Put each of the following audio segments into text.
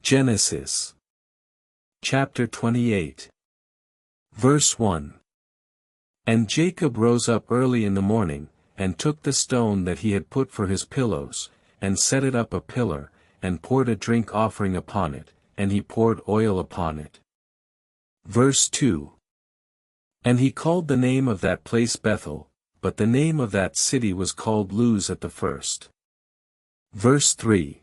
Genesis chapter 28. Verse 1. And Jacob rose up early in the morning, and took the stone that he had put for his pillows, and set it up a pillar, and poured a drink offering upon it, and he poured oil upon it. Verse 2. And he called the name of that place Bethel, but the name of that city was called Luz at the first. Verse 3.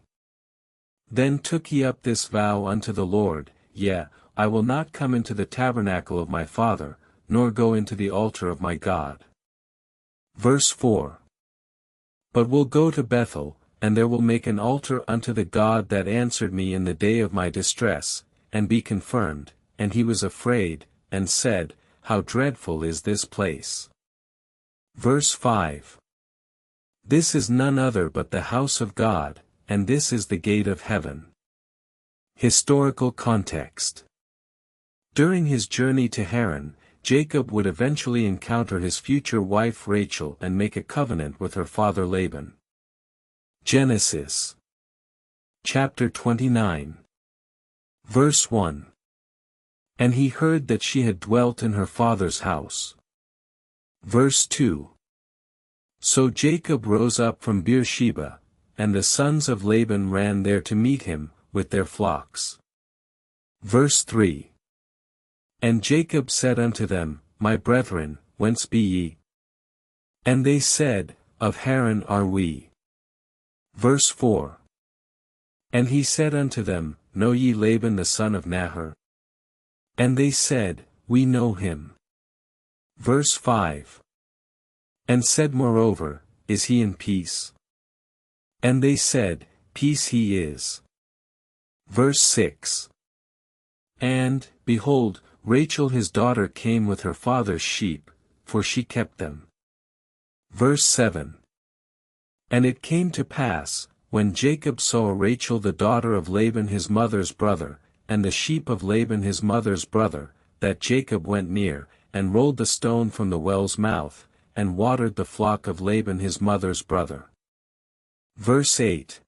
Then took he up this vow unto the Lord, Yea, I will not come into the tabernacle of my father, nor go into the altar of my God. Verse 4. But will go to Bethel, and there will make an altar unto the God that answered me in the day of my distress, and be confirmed. And he was afraid, and said, How dreadful is this place! Verse 5. This is none other but the house of God, and this is the gate of heaven. Historical context. During his journey to Haran, Jacob would eventually encounter his future wife Rachel and make a covenant with her father Laban. Genesis chapter 29. Verse 1. And he heard that she had dwelt in her father's house. Verse 2. So Jacob rose up from Beersheba, and the sons of Laban ran there to meet him, with their flocks. Verse 3. And Jacob said unto them, My brethren, whence be ye? And they said, Of Haran are we. Verse 4. And he said unto them, Know ye Laban the son of Nahor? And they said, We know him. Verse 5. And said moreover, Is he in peace? And they said, Peace he is. Verse 6. And, behold, Rachel his daughter came with her father's sheep, for she kept them. Verse 7. And it came to pass, when Jacob saw Rachel the daughter of Laban his mother's brother, and the sheep of Laban his mother's brother, that Jacob went near, and rolled the stone from the well's mouth, and watered the flock of Laban his mother's brother. Verse 8.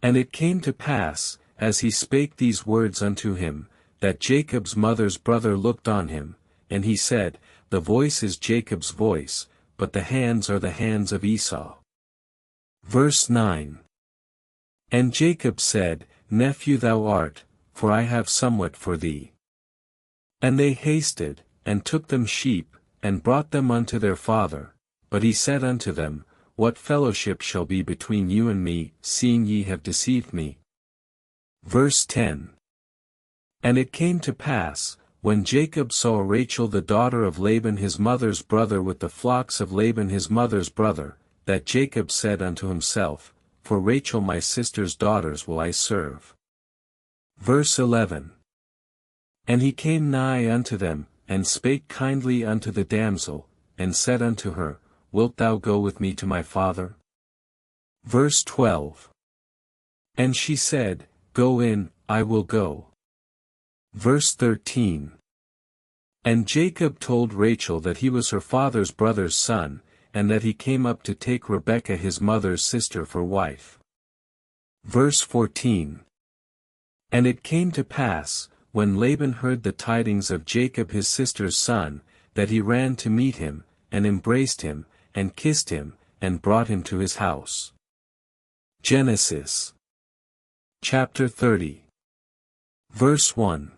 And it came to pass, as he spake these words unto him, that Jacob's mother's brother looked on him, and he said, The voice is Jacob's voice, but the hands are the hands of Esau. Verse 9. And Jacob said, Nephew thou art, for I have somewhat for thee. And they hasted, and took them sheep, and brought them unto their father. But he said unto them, What fellowship shall be between you and me, seeing ye have deceived me? Verse 10. And it came to pass, when Jacob saw Rachel the daughter of Laban his mother's brother with the flocks of Laban his mother's brother, that Jacob said unto himself, For Rachel my sister's daughters will I serve. Verse 11. And he came nigh unto them, and spake kindly unto the damsel, and said unto her, Wilt thou go with me to my father? Verse 12. And she said, Go in, I will go. Verse 13. And Jacob told Rachel that he was her father's brother's son, and that he came up to take Rebekah his mother's sister for wife. Verse 14. And it came to pass, when Laban heard the tidings of Jacob his sister's son, that he ran to meet him, and embraced him, and kissed him, and brought him to his house. Genesis chapter 30. Verse 1.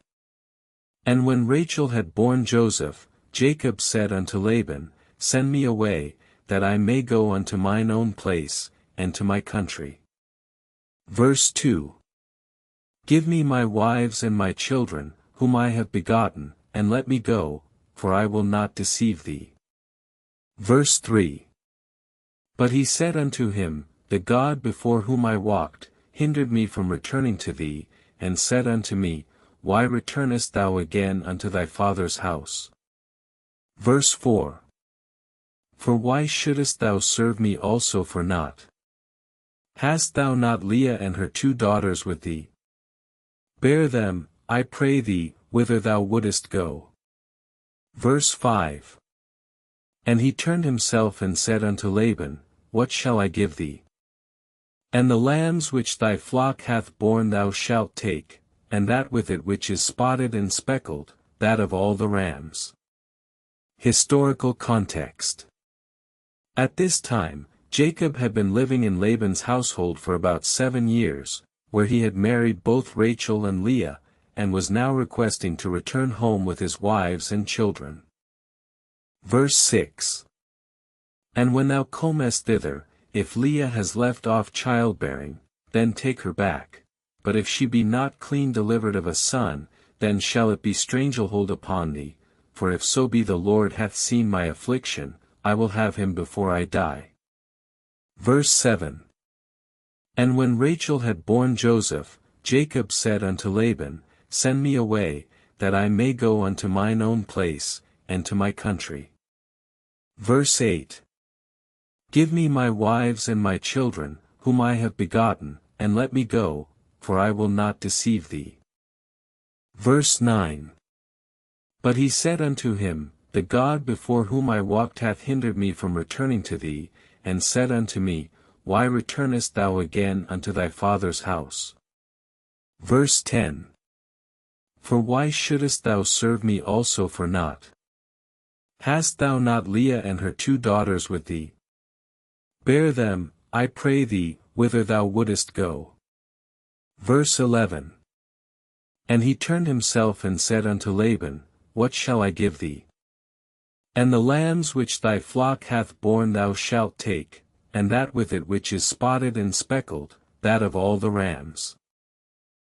And when Rachel had borne Joseph, Jacob said unto Laban, Send me away, that I may go unto mine own place, and to my country. Verse 2. Give me my wives and my children, whom I have begotten, and let me go, for I will not deceive thee. Verse 3. But he said unto him, The God before whom I walked, hindered me from returning to thee, and said unto me, Why returnest thou again unto thy father's house? Verse 4. For why shouldest thou serve me also for naught? Hast thou not Leah and her 2 daughters with thee? Bear them, I pray thee, whither thou wouldest go. Verse 5. And he turned himself and said unto Laban, What shall I give thee? And the lambs which thy flock hath borne thou shalt take, and that with it which is spotted and speckled, that of all the rams. Historical context. At this time, Jacob had been living in Laban's household for about 7 years, where he had married both Rachel and Leah, and was now requesting to return home with his wives and children. Verse 6. And when thou comest thither, if Leah has left off childbearing, then take her back, but if she be not clean delivered of a son, then shall it be strangelhold upon thee, for if so be the Lord hath seen my affliction, I will have him before I die. Verse 7. And when Rachel had borne Joseph, Jacob said unto Laban, Send me away, that I may go unto mine own place, and to my country. Verse 8. Give me my wives and my children, whom I have begotten, and let me go, for I will not deceive thee. Verse 9. But he said unto him, The God before whom I walked hath hindered me from returning to thee, and said unto me, Why returnest thou again unto thy father's house? Verse 10. For why shouldest thou serve me also for naught? Hast thou not Leah and her 2 daughters with thee? Bear them, I pray thee, whither thou wouldest go. Verse 11. And he turned himself and said unto Laban, What shall I give thee? And the lambs which thy flock hath borne thou shalt take, and that with it which is spotted and speckled, that of all the rams.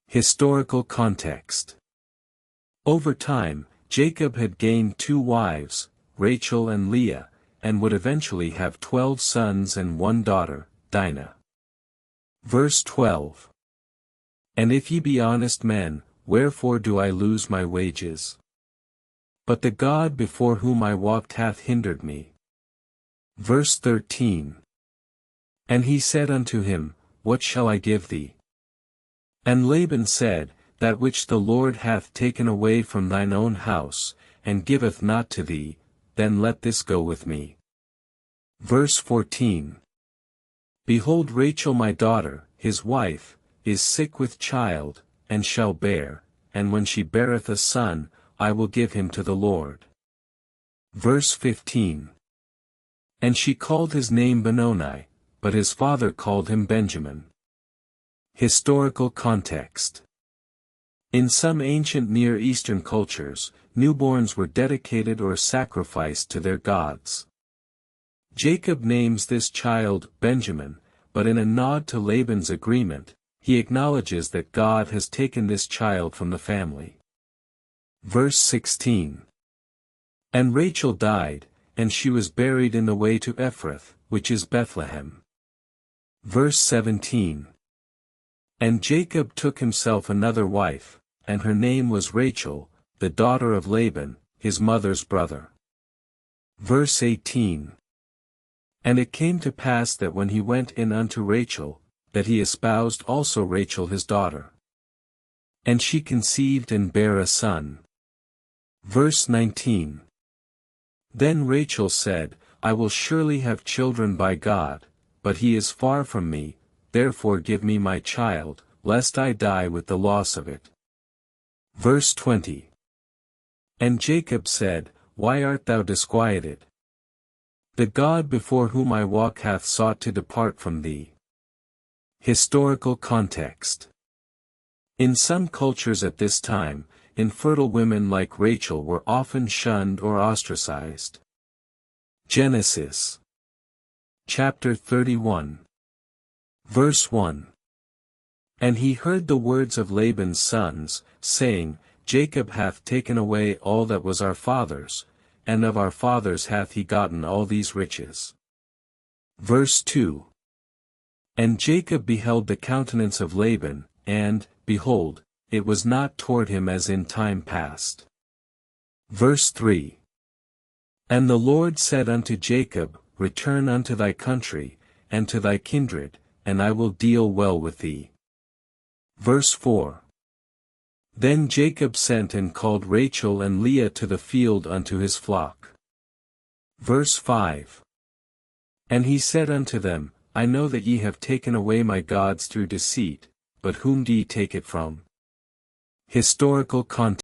Historical context. Over time, Jacob had gained 2 wives, Rachel and Leah, and would eventually have 12 sons and 1 daughter, Dinah. Verse 12. And if ye be honest men, wherefore do I lose my wages? But the God before whom I walked hath hindered me. Verse 13. And he said unto him, What shall I give thee? And Laban said, That which the Lord hath taken away from thine own house, and giveth not to thee, then let this go with me. Verse 14. Behold, Rachel my daughter, his wife, is sick with child, and shall bear, and when she beareth a son, I will give him to the Lord. Verse 15. And she called his name Benoni, but his father called him Benjamin. Historical context. In some ancient Near Eastern cultures, newborns were dedicated or sacrificed to their gods. Jacob names this child Benjamin, but in a nod to Laban's agreement, he acknowledges that God has taken this child from the family. Verse 16. And Rachel died, and she was buried in the way to Ephrath, which is Bethlehem. Verse 17. And Jacob took himself another wife, and her name was Rachel, the daughter of Laban, his mother's brother. Verse 18. And it came to pass that when he went in unto Rachel, that he espoused also Rachel his daughter. And she conceived and bare a son. Verse 19. Then Rachel said, I will surely have children by God, but he is far from me, therefore give me my child, lest I die with the loss of it. Verse 20. And Jacob said, Why art thou disquieted? The God before whom I walk hath sought to depart from thee. Historical context. In some cultures at this time, infertile women like Rachel were often shunned or ostracized. Genesis. Chapter 31. Verse 1. And he heard the words of Laban's sons, saying, Jacob hath taken away all that was our father's, and of our fathers hath he gotten all these riches. Verse 2. And Jacob beheld the countenance of Laban, and, behold, it was not toward him as in time past. Verse 3. And the Lord said unto Jacob, Return unto thy country, and to thy kindred, and I will deal well with thee. Verse 4. Then Jacob sent and called Rachel and Leah to the field unto his flock. Verse 5. And he said unto them, I know that ye have taken away my gods through deceit, but whom do ye take it from? Historical context.